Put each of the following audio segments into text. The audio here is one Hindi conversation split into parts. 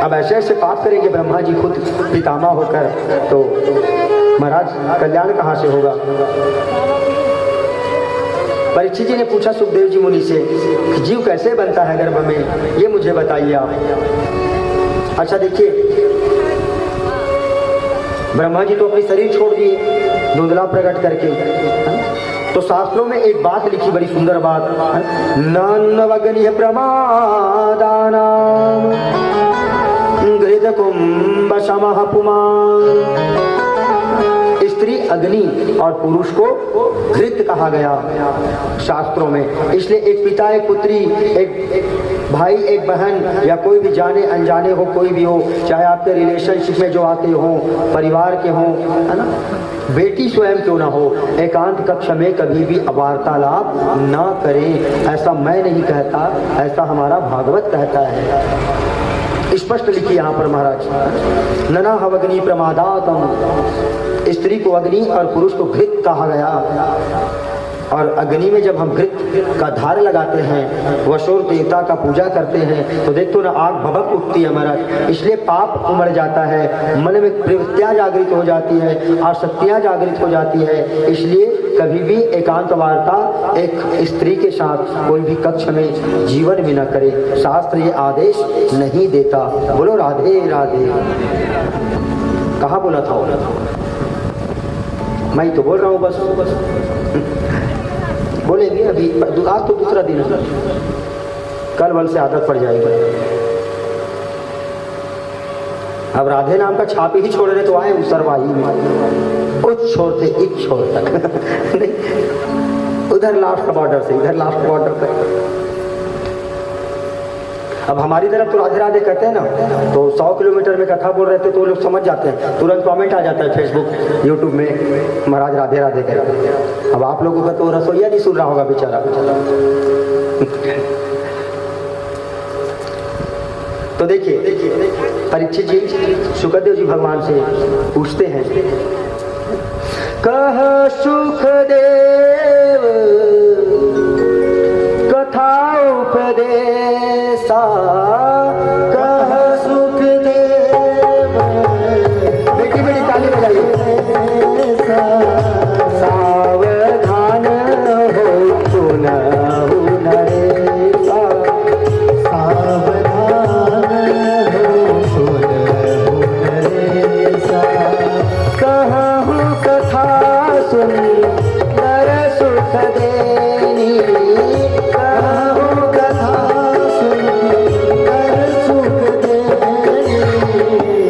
अब ऐसे ऐसे पाप करेंगे ब्रह्मा जी खुद पितामह होकर, तो महाराज कल्याण कहाँ से होगा। परीक्षित जी ने पूछा सुखदेव जी मुनि से कि जीव कैसे बनता है गर्भ में, ये मुझे बताइए आप। अच्छा देखिए, ब्रह्मा जी तो अपनी शरीर छोड़ दिए धुंधला प्रकट करके, तो शास्त्रों में एक बात लिखी, बड़ी सुंदर बात, नवगनिह प्रमादानाम घृत कुंभ समः पुमान्। स्त्री अग्नि और पुरुष को घृत कहा गया शास्त्रों में। इसलिए एक पिता एक पुत्री, एक भाई एक बहन, या कोई भी जाने अनजाने हो, कोई भी हो, चाहे आपके रिलेशनशिप में जो आते हो, परिवार के हो, है ना, बेटी स्वयं क्यों ना हो, एकांत कक्ष में कभी भी वार्तालाप ना करें। ऐसा मैं नहीं कहता, ऐसा हमारा भागवत कहता है, स्पष्ट लिखी यहाँ पर महाराज। नना हवग्नि प्रमादातम, स्त्री को अग्नि और पुरुष को घृत कहा गया। और अग्नि में जब हम घृत का धार लगाते हैं, वशोर देवता का पूजा करते हैं, तो देखो ना आग भभक उठती है महाराज। इसलिए पाप उमड़ जाता है, मन में प्रवृत्तियां जागृत हो जाती है, आसक्तियां जागृत हो जाती है। इसलिए कभी भी एकांत वार्ता एक स्त्री के साथ कोई भी कक्ष में जीवन में न करे, शास्त्र ये आदेश नहीं देता। बोलो राधे राधे। कहाँ बोला था? मैं तो बोल रहा हूँ बस बोलेंगे अभी। आज तो दूसरा दिन है, कल बल से आदत पड़ जाएगी। अब राधे नाम का छापे ही छोड़ रहे तो आए उसरवाही में, उस छोर से इस छोर तक उधर लास्ट बॉर्डर से इधर लास्ट बॉर्डर तक। अब हमारी तरफ तो राधे राधे कहते हैं ना, तो 100 किलोमीटर में कथा बोल रहे थे तो लोग समझ जाते हैं, तुरंत कमेंट आ जाता है फेसबुक यूट्यूब में, महाराज राधे राधे कह रहे हैं। अब आप लोगों का तो रसोईया नहीं सुन रहा होगा बेचारा। तो देखिए परीक्षित जी सुखदेव जी भगवान से पूछते हैं, कह सुखदेव कथा उपदेशा, कह सुखदेव, बेटी बेटी ताली बजाइए, सावधान हो सुनहु नरेशा, सावधान हो सुनहु नरेशा, कहूँ कथा सुन नर सुख देनी, कहूँ कथा सुन नर सुख देनी,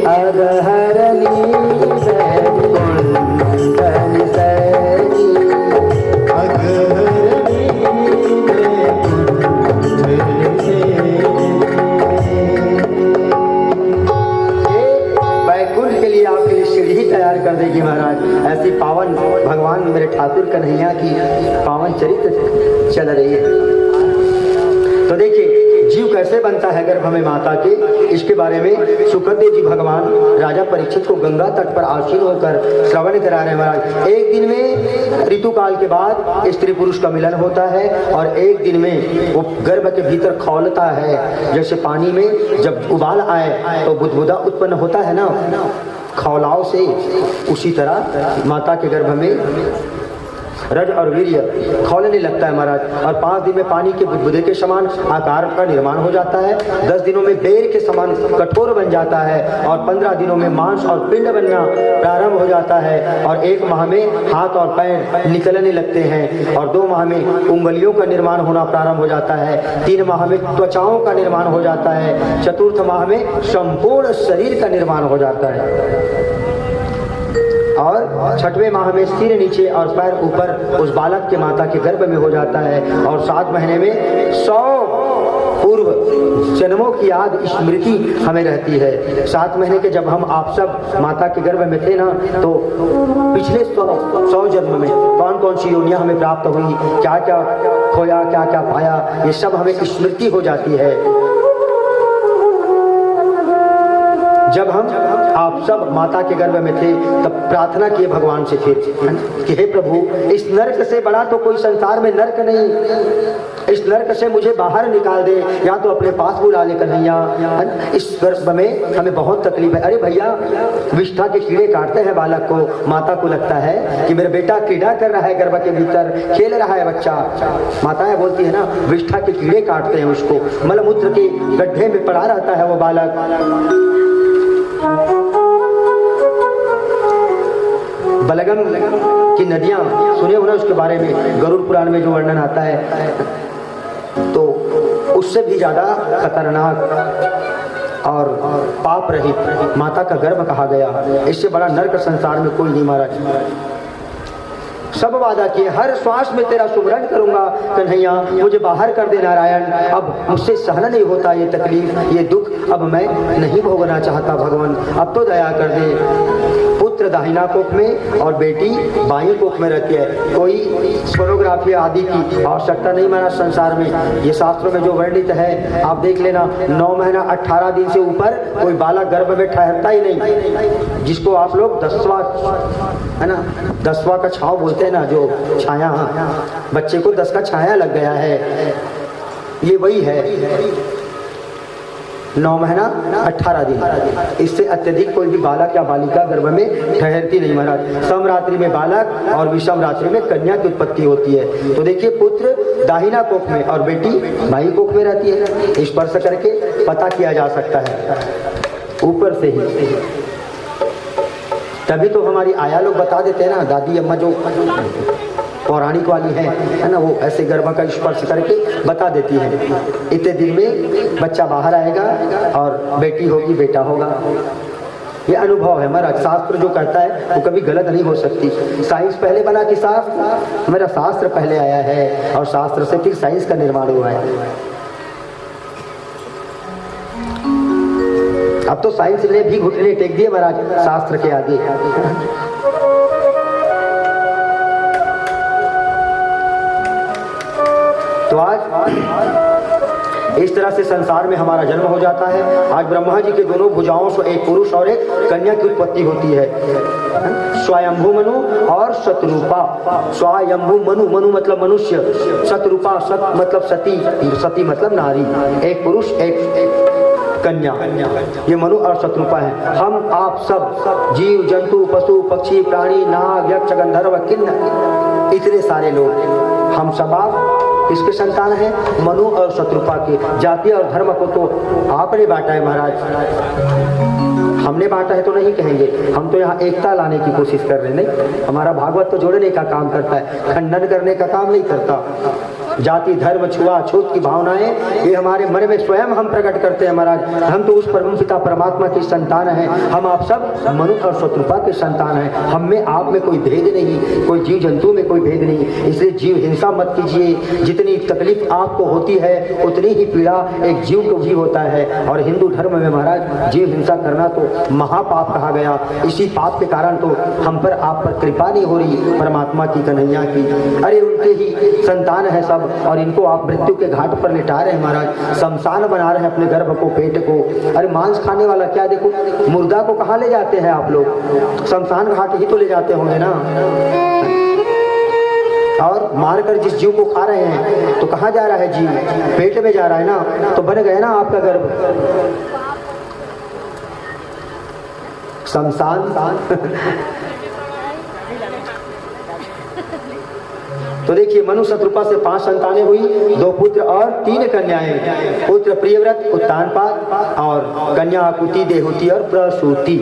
अगहरनी कुंडल सैनी, अगहरनी कुंडल सैनी। वैकुंठ के लिए आपके लिए सीढ़ी तैयार कर देगी महाराज। ऐसी पावन भगवान मेरे ठाकुर कन्हैया की पावन चरित्र चल रही है। तो देखिए जीव कैसे बनता है गर्भ में माता के, इसके बारे में सुखदेव जी भगवान राजा परीक्षित को गंगा तट पर आसीन होकर श्रवण करा रहे महाराज। एक दिन में ऋतुकाल के बाद स्त्री पुरुष का मिलन होता है, और एक दिन में वो गर्भ के भीतर खौलता है। जैसे पानी में जब उबाल आए तो बुदबुदा उत्पन्न होता है ना खौलाव से, उसी तरह माता के गर्भ में रज और वीर्य खौलने लगता है महाराज। और 5 दिन में पानी के बुदबुदे के समान आकार का निर्माण हो जाता है, 10 दिनों में बेर के समान कठोर बन जाता है, और 15 दिनों में मांस और पिंड बनना प्रारंभ हो जाता है, और 1 माह में हाथ और पैर निकलने लगते हैं, और 2 माह में उंगलियों का निर्माण होना प्रारंभ हो जाता है, 3 माह में त्वचाओं का निर्माण हो जाता है, 4th माह में संपूर्ण शरीर का निर्माण हो जाता है, और 6वें माह में सिर नीचे और पैर ऊपर उस बालक के माता के गर्भ में हो जाता है, और 7 महीने में 100 पूर्व जन्मों की याद स्मृति हमें रहती है। 7 महीने के जब हम आप सब माता के गर्भ में थे ना, तो पिछले 100 जन्म में कौन कौन सी योनियां हमें प्राप्त हुई, क्या क्या खोया, क्या क्या पाया, ये सब हमें स्मृति हो जाती है। जब हम आप सब माता के गर्भ में थे, तब प्रार्थना किए भगवान से फिर कि हे प्रभु, इस नरक से बड़ा तो कोई संसार में नरक नहीं, इस नरक से मुझे बाहर निकाल दे, या तो अपने पास बुला ले कन्हैया, इस गर्भ में हमें बहुत तकलीफ है। अरे भैया, विष्ठा के कीड़े काटते हैं बालक को, माता को लगता है कि मेरा बेटा क्रीड़ा कर रहा है गर्भ के भीतर, खेल रहा है बच्चा। माताएं बोलती है ना, विष्ठा के कीड़े काटते हैं उसको, मलमूत्र के गड्ढे में पड़ा रहता है वो बालक। बलगम की नदियां सुने हो ना उसके बारे में, गरुड़ पुराण में जो वर्णन आता है, तो उससे भी ज्यादा खतरनाक और पाप रहित माता का गर्भ कहा गया। इससे बड़ा नरक संसार में कोई नहीं महाराज। सब वादा किए, हर श्वास में तेरा सुमरण करूंगा कन्हैया, मुझे बाहर कर दे नारायण, अब मुझसे सहना नहीं होता ये तकलीफ, ये दुख अब मैं नहीं भोगना चाहता भगवान, अब तो दया कर दे। पुत्र दाहिना कोख में और बेटी बाएं कोख में रहती है। कोई सोनोग्राफी आदि की आवश्यकता नहीं महाराज संसार में, ये शास्त्रों में जो वर्णित है आप देख लेना। 9 महीना 18 दिन से ऊपर कोई बालक गर्भ में ठहरता ही नहीं, जिसको आप लोग 10वां है ना, 10वां का छाव बोलते हैं ना, जो छाया, बच्चे को 10 का छाया लग गया है, ये वही है 9 महीना 18 दिन। इससे अत्यधिक कोई भी बालक या बालिका गर्भ में ठहरती नहीं महाराज। समरात्रि में बालक और विषम रात्रि में कन्या की उत्पत्ति होती है। तो देखिए, पुत्र दाहिना कोख में और बेटी बाई कोख में रहती है। स्पर्श करके पता किया जा सकता है ऊपर से ही, तभी तो हमारी आया लोग बता देते हैं ना, दादी अम्मा जो पौराणिक वाली है ना, वो ऐसे गर्भ का स्पर्श करके बता देती है, इतने दिन में बच्चा बाहर आएगा और बेटी होगी बेटा होगा। ये अनुभव है महाराज, शास्त्र जो कहता है वो कभी गलत नहीं हो सकती। साइंस पहले बना कि शास्त्र, मेरा शास्त्र पहले आया है और शास्त्र से फिर साइंस का निर्माण हुआ है। अब तो साइंस ने भी घुटने टेक दिए महाराज शास्त्र के आगे। तो आज इस तरह से संसार में हमारा जन्म हो जाता है। आज ब्रह्मा जी के दोनों भुजाओं से एक पुरुष और एक कन्या की उत्पत्ति होती है। स्वयंभू मनु और शतरूपा। स्वयंभू मनु, मनु मतलब मनुष्य, शतरूपा सत मतलब सती, सती मतलब नारी, एक पुरुष एक कन्या, ये मनु और शत्रुपा है। हम आप सब जीव जंतु पशु पक्षी प्राणी नाग यक्ष गंधर्व किन्न, इतने सारे लोग हम सब आप किसके संतान है? मनु और शत्रुपा के। जाति और धर्म को तो आपने बांटा है महाराज, हमने बांटा है तो नहीं कहेंगे। हम तो यहाँ एकता लाने की कोशिश कर रहे हैं। नहीं, हमारा भागवत तो जोड़ने का काम करता है, खंडन करने का काम नहीं करता। जाति धर्म छुआछूत की भावनाएं ये हमारे मन में स्वयं हम प्रकट करते हैं महाराज। हम तो उस परम पिता परमात्मा की संतान हैं। हम आप सब मनु और शत्रुपा के संतान हैं। हम में आप में कोई भेद नहीं, कोई जीव जंतु में कोई भेद नहीं। इसलिए जीव हिंसा मत कीजिए। जितनी तकलीफ आपको होती है उतनी ही पीड़ा एक जीव को भी होता है। और हिंदू धर्म में महाराज जीव हिंसा करना तो महापाप कहा गया। इसी पाप के कारण तो हम पर आप पर कृपा नहीं हो रही परमात्मा की, कन्हैया की। अरे उनके ही संतान है सब और इनको आप मृत्यु के घाट पर लिटा रहे हैं महाराज। शमशान बना रहे हैं अपने गर्भ को, पेट को। अरे मांस खाने वाला क्या, देखो मुर्दा को कहाँ ले जाते हैं आप लोग? शमशान घाट ही तो ले जाते होंगे ना। और मारकर जिस जीव को खा रहे हैं तो कहाँ जा रहा है जीव? पेट में जा रहा है ना। तो बन गया ना आपका गर्भ शमशान। तो देखिए, मनु शत्रुपा से 5 संतानें हुई, 2 पुत्र और 3 कन्याएं। पुत्र प्रियव्रत उत्तानपाद और कन्या आकुति देहूति और प्रसूति।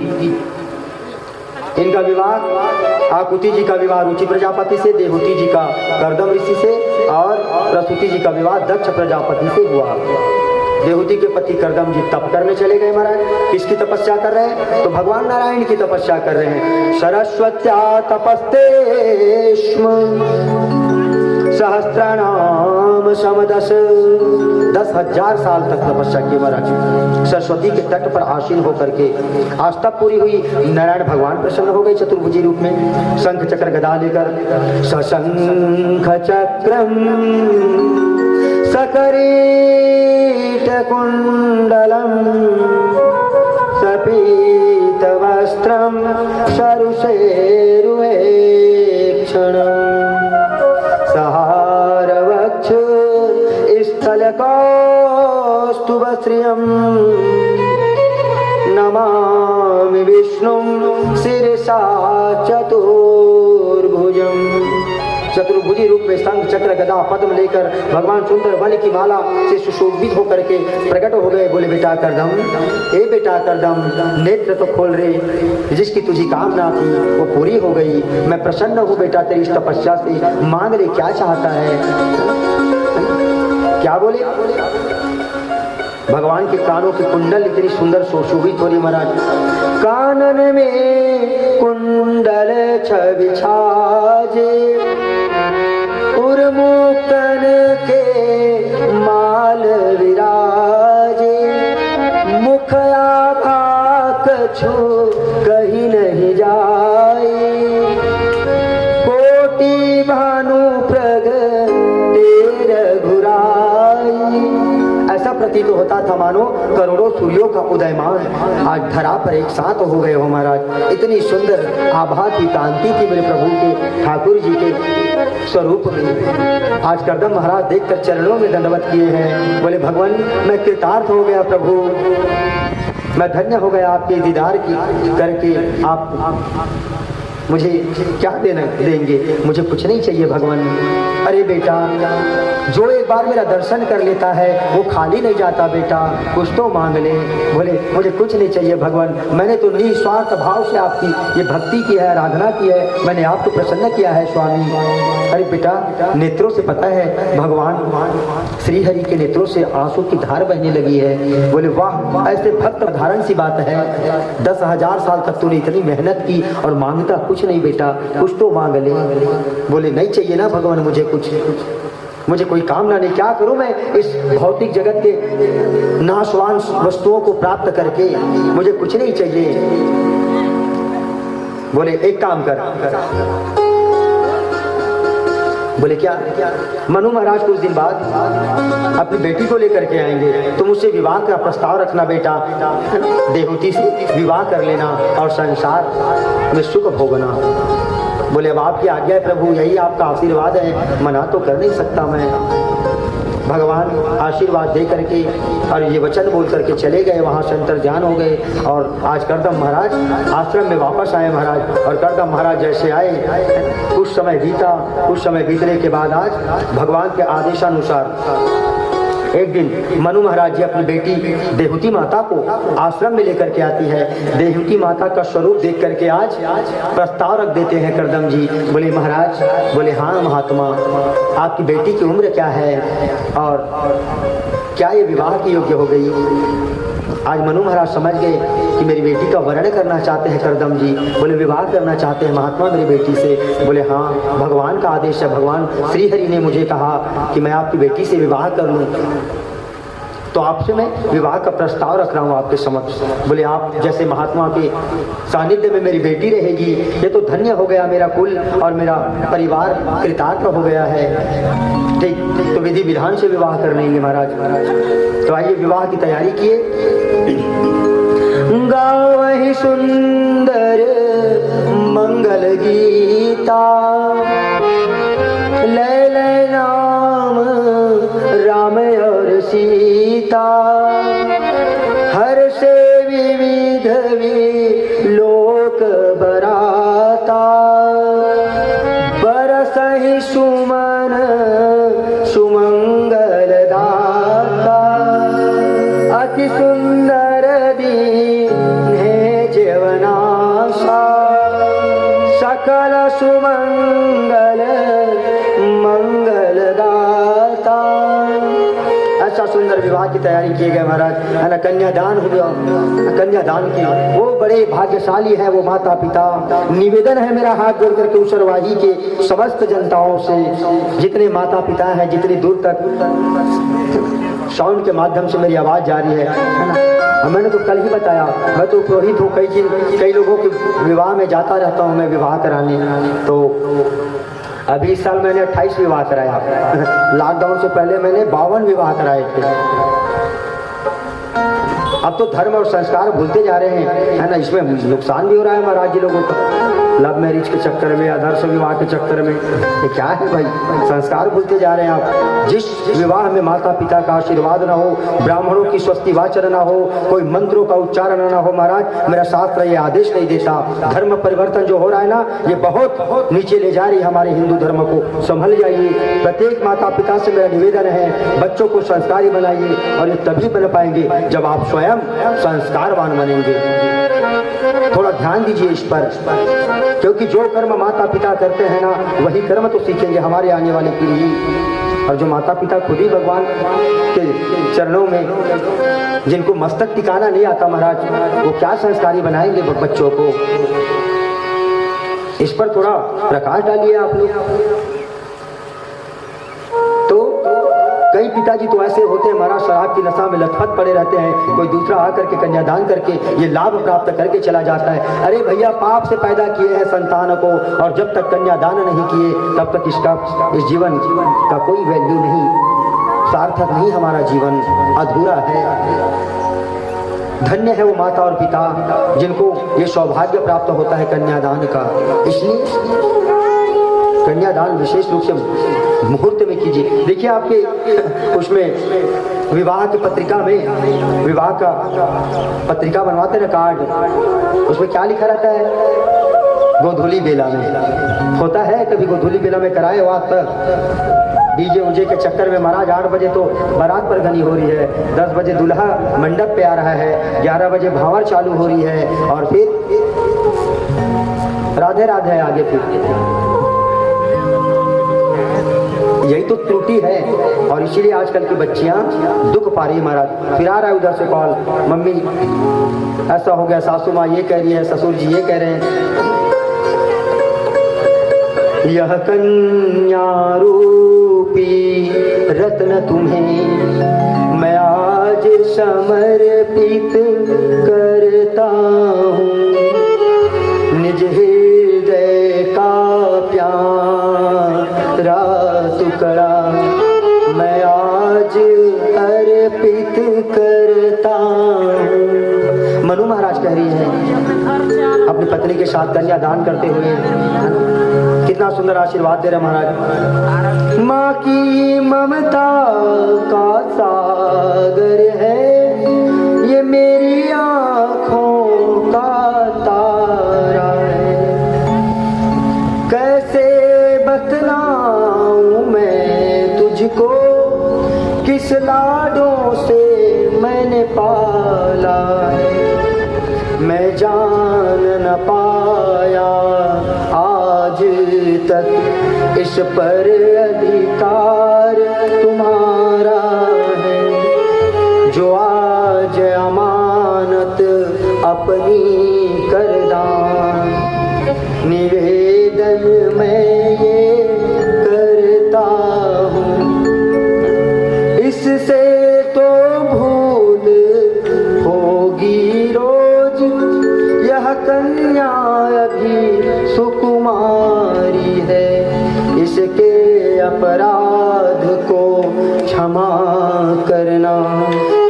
इनका विवाह, आकुति जी का विवाह रुचि प्रजापति से, देहूति जी का कर्दम ऋषि से और प्रसूति जी का विवाह दक्ष प्रजापति से हुआ। देहूति के पति कर्दम जी तप करने चले गए महाराज। किसकी तपस्या कर रहे हैं? तो भगवान नारायण की तपस्या कर रहे हैं। सरस्वत्या तपस्तेष्म सहस्त्रनाम समदस। 10,000 साल तक तपस्या की महाराज सरस्वती के तट पर आसीन होकर के। आज तक पूरी हुई, नारायण भगवान प्रसन्न हो गए चतुर्भुजी रूप में, शंख चक्र गदा लेकर। सशंख चक्रम सकरीट कुंडलम सपीतवा वदनम शरुषेरुहे क्षणम सहारवक्ष स्थलकौस्तुभ श्रियम नमामि विष्णुं शिरसा चतुर्भुजम। चतुर्भुजी रूप में शंख चक्र गदा पद्म लेकर भगवान सुंदर वन की माला से सुशोभित होकर के प्रकट हो गए। बोले बेटा करदम, ए बेटा करदम, नेत्र तो खोल रे, जिसकी तुझी कामना थी वो पूरी हो गई। मैं प्रसन्न हूँ बेटा तेरी इस तपस्या से, मांग ले क्या चाहता है। क्या बोले? भगवान के कानों की कुंडल इतनी सुंदर सुशोभित हो रही महाराज। कानन में कुंडल छवि छाजे, उर्मुक्तन के माल विराजे, मुख आभा कछु कहीं नहीं जाए, कोटि भानु प्रगटे रघुराई। ऐसा प्रतीत होता था मानो करोड़ों सूर्यों का उदयमान आज धरा पर एक साथ हो गए हो महाराज। इतनी सुंदर आभा की कांति थी मेरे प्रभु के, ठाकुर जी के स्वरूप में। आज करदम महाराज देखकर चरणों में दंडवत किए हैं। बोले भगवान मैं कृतार्थ हो गया प्रभु, मैं धन्य हो गया आपके दीदार की करके। आप मुझे क्या देंगे? मुझे कुछ नहीं चाहिए भगवान। अरे बेटा, जो एक बार मेरा दर्शन कर लेता है वो खाली नहीं जाता बेटा, कुछ तो मांग ले। बोले मुझे कुछ नहीं चाहिए भगवान, मैंने तो निस्वार्थ भाव से आपकी ये भक्ति की है, आराधना की है, मैंने आपको प्रसन्न किया है स्वामी। अरे बेटा, नेत्रों से पता है भगवान श्री हरि के नेत्रों से आंसू की धार बहने लगी है। बोले वाह, ऐसे भक्त धारण सी बात है। 10,000 साल तक तूने इतनी मेहनत की और मांगता कुछ नहीं बेटा, कुछ तो मांग ले। बोले नहीं चाहिए ना भगवान मुझे कुछ, मुझे कोई कामना नहीं। क्या करूं मैं इस भौतिक जगत के नाशवान वस्तुओं को प्राप्त करके, मुझे कुछ नहीं चाहिए। बोले एक काम कर। बोले क्या? मनु महाराज कुछ दिन बाद अपनी बेटी को लेकर के आएंगे, तुम उससे विवाह का प्रस्ताव रखना बेटा, देहूती से विवाह कर लेना और संसार में सुख भोगना। बोले अब आपकी आज्ञा है प्रभु, यही आपका आशीर्वाद है, मना तो कर नहीं सकता मैं। भगवान आशीर्वाद दे करके और ये वचन बोल करके चले गए। वहाँ से अंतर्ध्यान हो गए और आज करदम महाराज आश्रम में वापस आए महाराज। और करदम महाराज जैसे आए कुछ समय बीता, कुछ समय बीतने के बाद आज भगवान के आदेशानुसार एक दिन मनु महाराज जी अपनी बेटी देहूती माता को आश्रम में लेकर के आती है। देहूती माता का स्वरूप देख करके आज प्रस्ताव रख देते हैं करदम जी। बोले महाराज, बोले हाँ महात्मा, आपकी बेटी की उम्र क्या है और क्या ये विवाह की योग्य हो गई? आज मनु महाराज समझ गए कि मेरी बेटी का वर्ण करना चाहते हैं करदम जी। बोले विवाह करना चाहते हैं महात्मा मेरी बेटी से? बोले हाँ, भगवान का आदेश है, भगवान श्री हरि ने मुझे कहा कि मैं आपकी बेटी से विवाह कर लूं, तो आपसे मैं विवाह का प्रस्ताव रख रहा हूँ आपके समक्ष। बोले आप जैसे महात्मा के सानिध्य में मेरी बेटी रहेगी, ये तो धन्य हो गया मेरा कुल और मेरा परिवार कृतार्थ हो गया है। ठीक, तो विधि विधान से विवाह कर लेंगे महाराज। तो आइए विवाह की तैयारी किए। गावहि सुंदर मंगल गीता, ले ले नाम राम और सीता, हर से विविध लोक बराता, बरसहि सुमन सुमंगल दाता, अति सुंदर दीन्हे जीवनाशा, सकल सुमंगल मंगल दाता। ऐसा सुंदर विवाह की तैयारी किए गए महाराज। है ना, कन्यादान हुआ। कन्यादान की वो बड़े भाग्यशाली है वो माता पिता। निवेदन है मेरा हाथ जोड़ करके उसरवाही के समस्त जनताओं से, जितने माता पिता हैं, जितनी दूर तक साउंड के माध्यम से मेरी आवाज जा रही है ना। मैंने तो कल ही बताया, मैं तो पुरोहित हूँ, कई लोगों के विवाह में जाता रहता हूँ मैं विवाह कराने। तो अभी इस साल मैंने 28 विवाह कराया। लॉकडाउन से पहले मैंने 52 विवाह कराए थे। अब तो धर्म और संस्कार भूलते जा रहे हैं, है ना। इसमें नुकसान भी हो रहा है महाराज जी लोगों का, लव मैरिज के चक्कर में, आदर्श विवाह के चक्कर में। ये क्या है भाई, संस्कार भूलते जा रहे हैं आप। जिस विवाह में माता पिता का आशीर्वाद ना हो, ब्राह्मणों की स्वस्ति वाचन ना हो, कोई मंत्रों का उच्चारण ना हो, महाराज मेरा शास्त्र ये आदेश नहीं देता। धर्म परिवर्तन जो हो रहा है ना, ये बहुत नीचे ले जा रही है हमारे हिंदू धर्म को। संभल जाइए। प्रत्येक माता पिता से मेरा निवेदन है, बच्चों को संस्कारी बनाइए, और ये तभी बन पाएंगे जब आप स्वयं संस्कारवान बनेंगे। थोड़ा ध्यान दीजिए इस पर, क्योंकि जो कर्म माता पिता करते हैं ना, वही कर्म तो सीखेंगे हमारे आने वाली पीढ़ी। और जो माता पिता खुद ही भगवान के चरणों में, जिनको मस्तक टिकाना नहीं आता महाराज, वो क्या संस्कारी बनाएंगे बच्चों को। इस पर थोड़ा प्रकाश डालिए आप लोग। तो कई पिताजी तो ऐसे होते हैं महाराज, शराब की नशा में लथपथ पड़े रहते हैं, कोई दूसरा आकर के कन्यादान करके ये लाभ प्राप्त करके चला जाता है। अरे भैया, पाप से पैदा किए हैं संतान को, और जब तक कन्यादान नहीं किए तब तक इस जीवन का कोई वैल्यू नहीं, सार्थक नहीं, हमारा जीवन अधूरा है। धन्य है वो माता और पिता जिनको ये सौभाग्य प्राप्त होता है कन्यादान का। इसलिए कन्यादान विशेष रूप से मुहूर्त में कीजिए। देखिए आपके उसमें विवाह की पत्रिका में, विवाह का पत्रिका बनवाते ना कार्ड, उसमें क्या लिखा रहता है? गोधूली बेला में होता है। कभी गोधूली बेला में कराए बात तक डीजे उजे के चक्कर में महाराज 8 बजे तो बारात पर घनी हो रही है, 10 बजे दूल्हा मंडप पे आ रहा है, 11 बजे भावर चालू हो रही है, और फिर राधे राधे आगे। फिर यही तो त्रुटि है, और इसीलिए आजकल की बच्चियां दुख पा रही है महाराज। फिर आ रहा है उधर से कॉल, मम्मी ऐसा हो गया, सासू माँ ये कह रही है, ससुर जी ये कह रहे हैं। यह कन्या रूपी रत्न तुम्हें मैं आज समर्पित करता हूँ, निज हृदय का प्यारा टुकड़ा मैं आज अर्पित करता हूँ। मनु महाराज कह रही हैं अपनी पत्नी के साथ कन्यादान करते हुए, कितना सुंदर आशीर्वाद दे रहे महाराज। माँ की ममता का सागर है ये मेरी आँखों का तारा है, कैसे बतलाऊं मैं तुझको किस लाडों से मैंने पाला है, मैं जान न पाया आज तक इस पर अधिकार तुम्हारा है, जो आज अमानत अपनी करदान निवेदन मैं ये करता हूँ, इससे तो भूल होगी रोज यह कन्या अभी सुकुमारी है, इसके अपराध को क्षमा करना,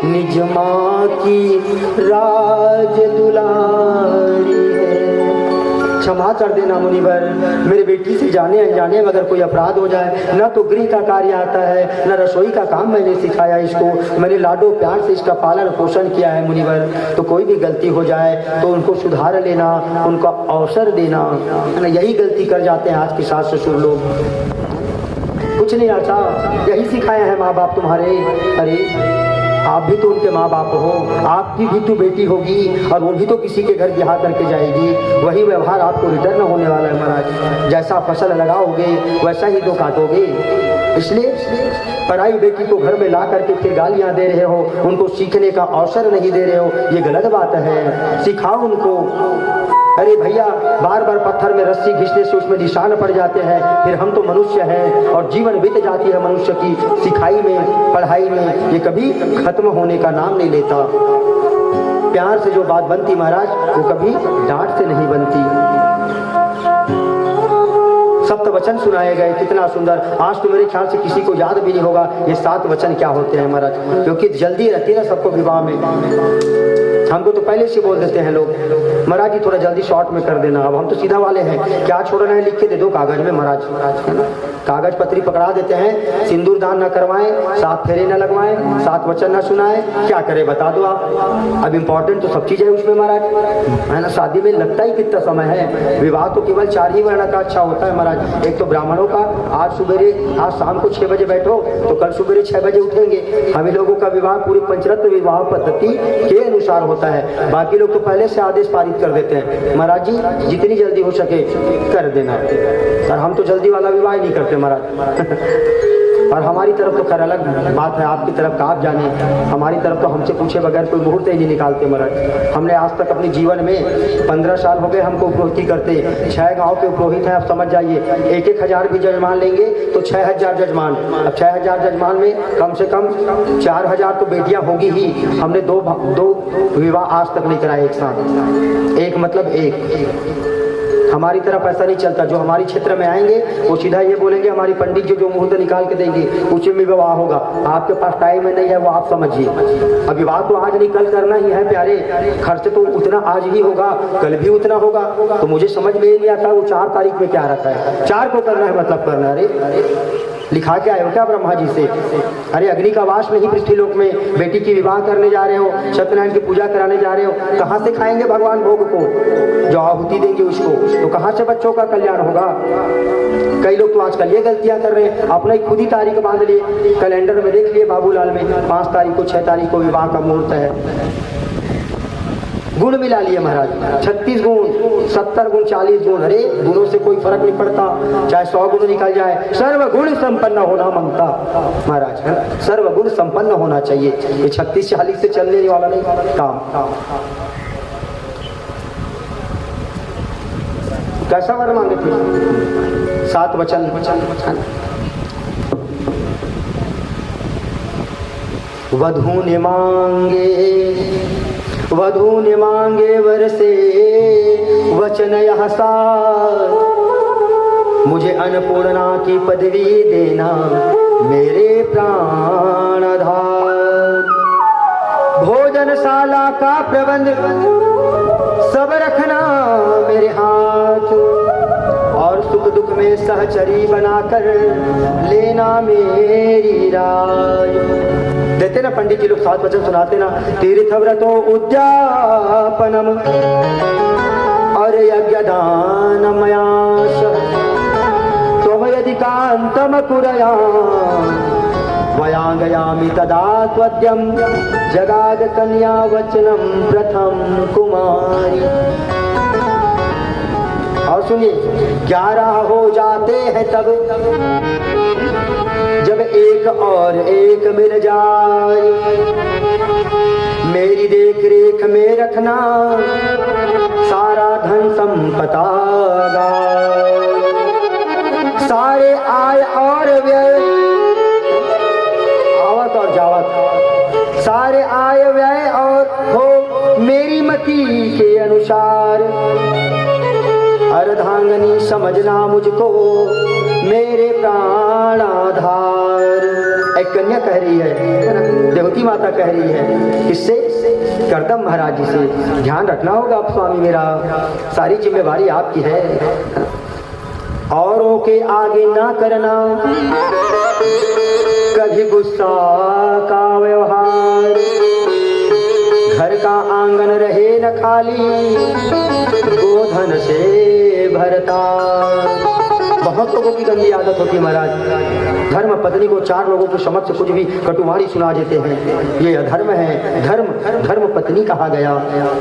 निज माँ की राज दुलारी है। क्षमा कर देना मुनिवर, मेरे बेटी से जाने अनजाने में अगर कोई अपराध हो जाए, न तो गृह का कार्य आता है, न रसोई का काम मैंने सिखाया इसको, मैंने लाडो प्यार से इसका पालन पोषण किया है मुनिवर, तो कोई भी गलती हो जाए तो उनको सुधार लेना, उनका अवसर देना, यही गलती कर जाते हैं आज के सास ससुर लोग। कुछ नहीं आता, यही सिखाया है माँ बाप तुम्हारे। अरे आप भी तो उनके माँ बाप हो, आपकी भी तो बेटी होगी, और वो भी तो किसी के घर ब्याह करके जाएगी, वही व्यवहार आपको रिटर्न होने वाला है महाराज। जैसा फसल लगाओगे वैसा ही तो काटोगे। इसलिए पराई बेटी को घर में ला करके फिर गालियां दे रहे हो, उनको सीखने का अवसर नहीं दे रहे हो, ये गलत बात है। सिखाओ उनको। अरे भैया, बार बार पत्थर में रस्सी घिसने से उसमें निशान पड़ जाते हैं, फिर हम तो मनुष्य हैं और जीवन बीत जाती है मनुष्य की सिखाई में, पढ़ाई में, ये कभी खत्म होने का नाम नहीं लेता। प्यार से जो बात बनती महाराज, वो कभी डांट से नहीं बनती। सप्तवचन वचन सुनाए गए, कितना सुंदर। आज तो मेरे ख्याल से किसी को याद भी नहीं होगा ये 7 वचन क्या होते हैं महाराज, क्योंकि जल्दी रहती है ना सबको विवाह में। हमको तो पहले से बोल देते हैं लोग, महाराज जी थोड़ा जल्दी शॉर्ट में कर देना। अब हम तो सीधा वाले हैं, क्या छोड़ना है लिख के दे दो कागज में महाराज, है ना। कागज पत्री पकड़ा देते हैं, सिंदूर दान न करवाएं, 7 फेरे न लगवाएं, 7 वचन न सुनाएं, क्या करे बता दो आप। अब इम्पोर्टेंट तो सब चीज़ है उसमें महाराज, है ना। शादी में लगता ही कितना समय है, विवाह तो केवल 4 ही वर्ण का अच्छा होता है महाराज। एक तो ब्राह्मणों का, आज शाम को 6 बजे बैठो तो कल सुबह 6 बजे उठेंगे। हम लोगों का विवाह पूरी पंचरत्न विवाह पद्धति के अनुसार होता है। बाकी लोग तो पहले से आदेश पारित कर देते हैं, महाराज जी जितनी जल्दी हो सके कर देना। सर हम तो जल्दी वाला विवाह ही नहीं करते महाराज। और हमारी तरफ तो खैर अलग बात है, आपकी तरफ का आप जाने, हमारी तरफ तो हमसे पूछे बगैर कोई मुहूर्त ही नहीं निकालते महाराज। हमने आज तक अपने जीवन में 15 साल हो गए हमको पुरोहिती करते, 6 गांव के पुरोहित हैं। आप समझ जाइए 1-1 हजार भी जजमान लेंगे तो 6000 जजमान। अब 6000 जजमान में कम से कम 4000 तो बेटियां होगी ही। हमने दो विवाह आज तक नहीं कराए एक साथ, एक मतलब एक। हमारी तरफ ऐसा नहीं चलता, जो हमारी क्षेत्र में आएंगे वो सीधा ये बोलेंगे हमारी पंडित जी जो मुहूर्त निकाल के देंगे उसी में विवाह होगा। आपके पास टाइम है नहीं है वो आप समझिए। अब विवाह तो आज नहीं कल करना ही है प्यारे, खर्च तो उतना आज ही होगा कल भी उतना होगा। तो मुझे समझ में नहीं आता वो 4 तारीख में क्या रखा है, 4 को करना है मतलब करना। अरे लिखा क्या है क्या ब्रह्मा जी से? अरे अग्नि का वास नहीं पृथ्वीलोक में, बेटी की विवाह करने जा रहे हो, सत्यनारायण की पूजा कराने जा रहे हो, कहाँ से खाएंगे भगवान भोग को? जो आहुति देंगे उसको, तो कहाँ से बच्चों का कल्याण होगा? कई लोग तो आजकल ये गलतियां कर रहे हैं, अपने खुद ही तारीख बांध लिए। कैलेंडर में देख लिए बाबूलाल में 5 तारीख को 6 तारीख को विवाह का मुहूर्त है। गुण मिला लिए महाराज, 36 गुण, 70 गुण, 40 गुण। अरे गुणों से कोई फर्क नहीं पड़ता, चाहे 100 गुण निकल जाए। सर्वगुण संपन्न होना मांगता महाराज, है ना। सर्वगुण संपन्न होना चाहिए, ये 36-40 से चलने वाला नहीं काम। कैसा वर मांगे थे? 7 वचन। वधू ने मांगे वर से वचन यह 7, मुझे अन्नपूर्णा की पदवी देना मेरे प्राणधार। भोजनशाला का प्रबंध सब रखना मेरे हाथ, और सुख दुख में सहचरी बनाकर लेना मेरी राय। देते ना पंडित जी लोग 7 वचन सुनाते ना, तीर्थव्रतो उद्यापनम और यज्ञदानमयाश त्वम यदि कांतम कुरया वयांगयामि तदा त्वद्यं जगाद कन्या वचनम प्रथम कुमारी। और सुनिए 11 हो जाते हैं तब जब एक और एक मिल जाए, मेरी देख रेख में रखना सारा धन संपदा गाय। सारे आय और व्यय, आवत और जावत, सारे आय व्यय और हो मेरी मति के अनुसार। अर्धांगनी समझना मुझको मेरे प्राणाधार। एक कन्या कह रही है, देवती माता कह रही है, किससे? करदम महाराज जी से। ध्यान रखना होगा आप स्वामी, मेरा सारी जिम्मेवारी आपकी है। औरों के आगे ना करना कभी गुस्सा का व्यवहार, घर का आंगन रहे न खाली गोधन से भरता। बहुत लोगों की गंदी आदत होती है महाराज, धर्म पत्नी को 4 लोगों के समक्ष कुछ भी कटुवाणी सुना देते हैं, ये अधर्म है। धर्म पत्नी कहा गया,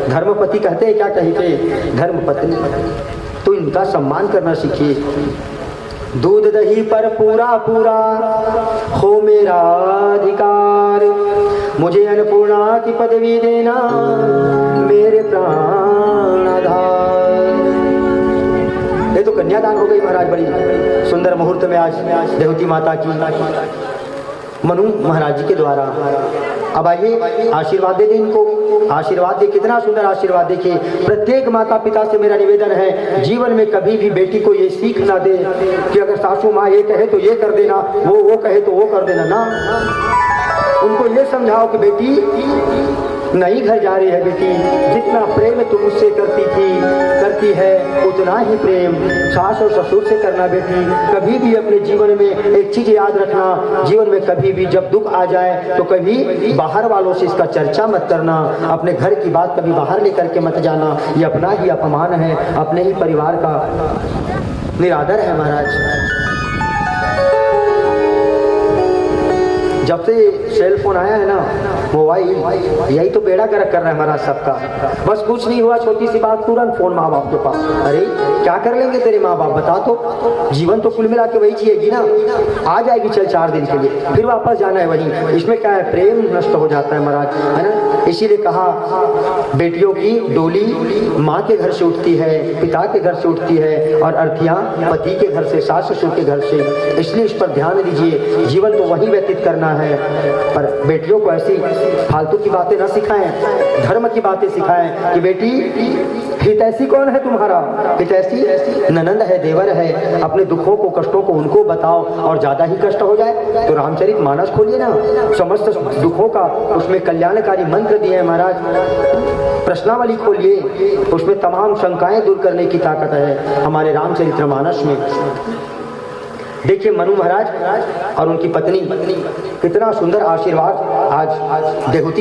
धर्मपति कहते हैं क्या कहते? धर्म पत्नी। तो इनका सम्मान करना सीखिए। दूध दही पर पूरा पूरा हो मेरा अधिकार, मुझे अन्नपूर्णा की पदवी देना मेरे प्राणाधार। ये तो कन्यादान हो गई महाराज, बड़ी सुंदर मुहूर्त में आज देवती माता की मनु महाराज जी के द्वारा। अब आइए आशीर्वाद दे दें इनको, आशीर्वाद दे, कितना सुंदर आशीर्वाद। देखिए प्रत्येक माता पिता से मेरा निवेदन है, जीवन में कभी भी बेटी को ये सीख ना दे कि अगर सासू माँ ये कहे तो ये कर देना, वो कहे तो वो कर देना ना। उनको ये समझाओ कि बेटी नई घर जा रही है बेटी, जितना प्रेम तुम मुझसे करती है उतना ही प्रेम सास और ससुर से करना बेटी। कभी भी अपने जीवन में एक चीज याद रखना, जीवन में कभी भी जब दुख आ जाए तो कभी बाहर वालों से इसका चर्चा मत करना, अपने घर की बात कभी बाहर लेकर के मत जाना, ये अपना ही अपमान है, अपने ही परिवार का निरादर है महाराज। जब से सेल फोन आया है ना, मोबाइल, यही तो बेड़ा गर्क कर रहा है महाराज सबका। बस कुछ नहीं हुआ, छोटी सी बात, तुरंत फोन माँ बाप के पास। अरे क्या कर लेंगे तेरे माँ बाप, बता तो। जीवन तो कुल मिला के वही जिएगी ना, आ जाएगी चल 4 दिन के लिए, फिर वापस जाना है वहीं। इसमें क्या है, प्रेम नष्ट हो जाता है महाराज, है ना। इसीलिए कहा बेटियों की डोली माँ के घर से उठती है, पिता के घर से उठती है, और अर्थियाँ पति के घर से, सास ससुर के घर से। इसलिए इस पर ध्यान दीजिए, जीवन तो वही व्यतीत करना है, पर बेटियों को ऐसी फालतू की बातें न सिखाएं, धर्म की बातें सिखाएं कि बेटी हितैषी कौन है तुम्हारा, हितैषी ननंद है, देवर है, अपने दुखों को कष्टों को उनको बताओ, और ज्यादा ही कष्ट हो जाए तो रामचरितमानस खोलिए ना, समस्त दुखों का उसमें कल्याणकारी मंत्र दिए हैं महाराज। प्रश्नावली खोलिए, उसमें तमाम शंकाएं दूर करने की ताकत है हमारे रामचरितमानस में। देखिए मनु महाराज और उनकी पत्नी कितना सुंदर आशीर्वाद आज देहूती